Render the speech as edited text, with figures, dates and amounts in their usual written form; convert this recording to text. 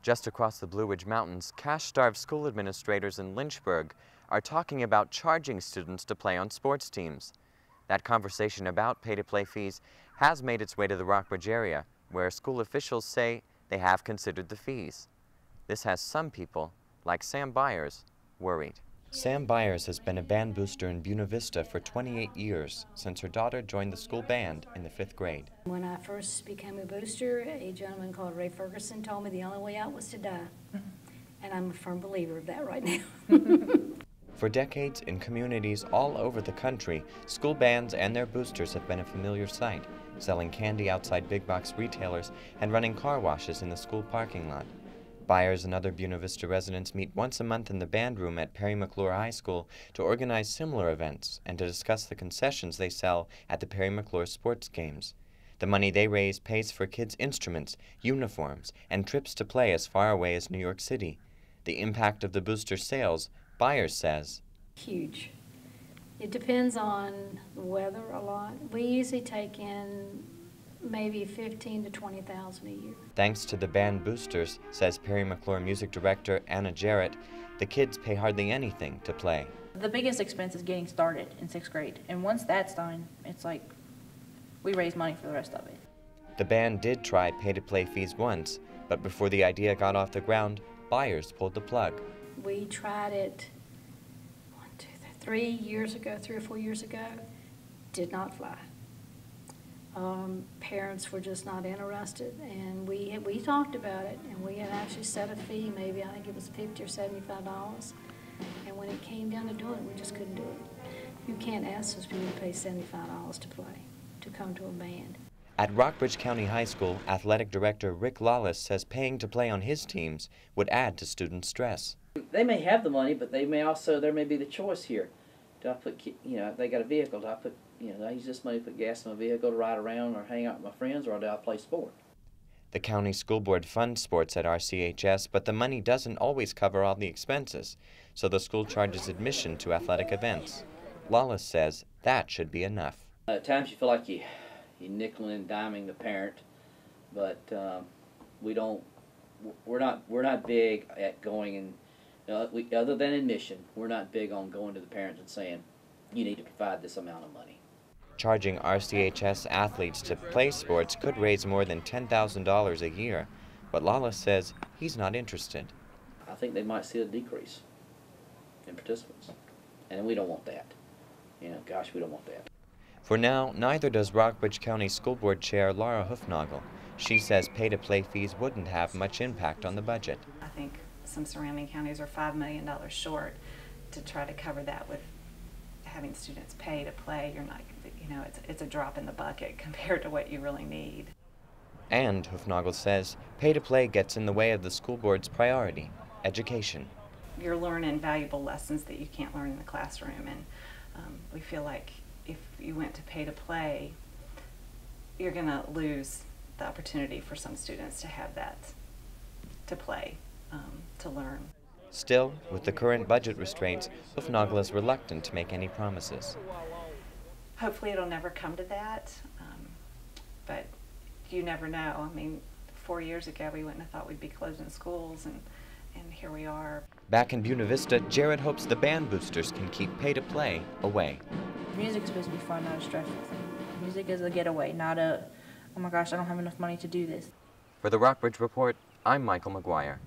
Just across the Blue Ridge Mountains, cash-starved school administrators in Lynchburg are talking about charging students to play on sports teams. That conversation about pay-to-play fees has made its way to the Rockbridge area, where school officials say they have considered the fees. This has some people, like Sam Byers, worried. Sam Byers has been a band booster in Buena Vista for 28 years, since her daughter joined the school band in the 5th grade. When I first became a booster, a gentleman called Ray Ferguson told me the only way out was to die. And I'm a firm believer of that right now. For decades, in communities all over the country, school bands and their boosters have been a familiar sight, selling candy outside big box retailers and running car washes in the school parking lot. Byers and other Buena Vista residents meet once a month in the band room at Perry McClure High School to organize similar events and to discuss the concessions they sell at the Perry McClure sports games. The money they raise pays for kids' instruments, uniforms, and trips to play as far away as New York City. The impact of the booster sales, Byers says, huge. It depends on the weather a lot. We usually take in maybe $15,000 to $20,000 a year. Thanks to the band boosters, says Perry McClure music director Anna Jarrett, the kids pay hardly anything to play. The biggest expense is getting started in 6th grade, and once that's done, it's like we raise money for the rest of it. The band did try pay-to-play fees once, but before the idea got off the ground, Byers pulled the plug. We tried it 3 or 4 years ago, did not fly. Parents were just not interested, and we talked about it, and we had actually set a fee, maybe I think it was $50 or $75, and when it came down to doing it, we just couldn't do it. You can't ask those people to pay $75 to play, to come to a band. At Rockbridge County High School, athletic director Rick Lawless says paying to play on his teams would add to student stress. They may have the money, but they may also, there may be the choice here. Do I put, if they got a vehicle, do I put, do I use this money to put gas in my vehicle to ride around or hang out with my friends, or do I play sport? The county school board funds sports at RCHS, but the money doesn't always cover all the expenses, so the school charges admission to athletic events. Lawless says that should be enough. At times you feel like you're nickeling and diming the parent, but we're not big at going and, other than admission, we're not big on going to the parents and saying, you need to provide this amount of money. Charging RCHS athletes to play sports could raise more than $10,000 a year, but Lawless says he's not interested. I think they might see a decrease in participants, and we don't want that. Gosh, we don't want that. For now, neither does Rockbridge County School Board Chair Laura Hufnagel. She says pay-to-play fees wouldn't have much impact on the budget. I think some surrounding counties are $5 million short to try to cover that with having students pay to play. You're not, it's a drop in the bucket compared to what you really need. And, Hufnagel says, pay-to-play gets in the way of the school board's priority, education. You're learning valuable lessons that you can't learn in the classroom, and we feel like if you went to pay-to-play, you're going to lose the opportunity for some students to have that, to play, to learn. Still, with the current budget restraints, Hufnagel is reluctant to make any promises. Hopefully it'll never come to that, but you never know. I mean, 4 years ago we wouldn't have thought we'd be closing schools, and here we are. Back in Buena Vista, Jared hopes the band boosters can keep pay-to-play away. Music's supposed to be fun, not a stressful thing. Music is a getaway, not a, oh my gosh, I don't have enough money to do this. For the Rockbridge Report, I'm Michael McGuire.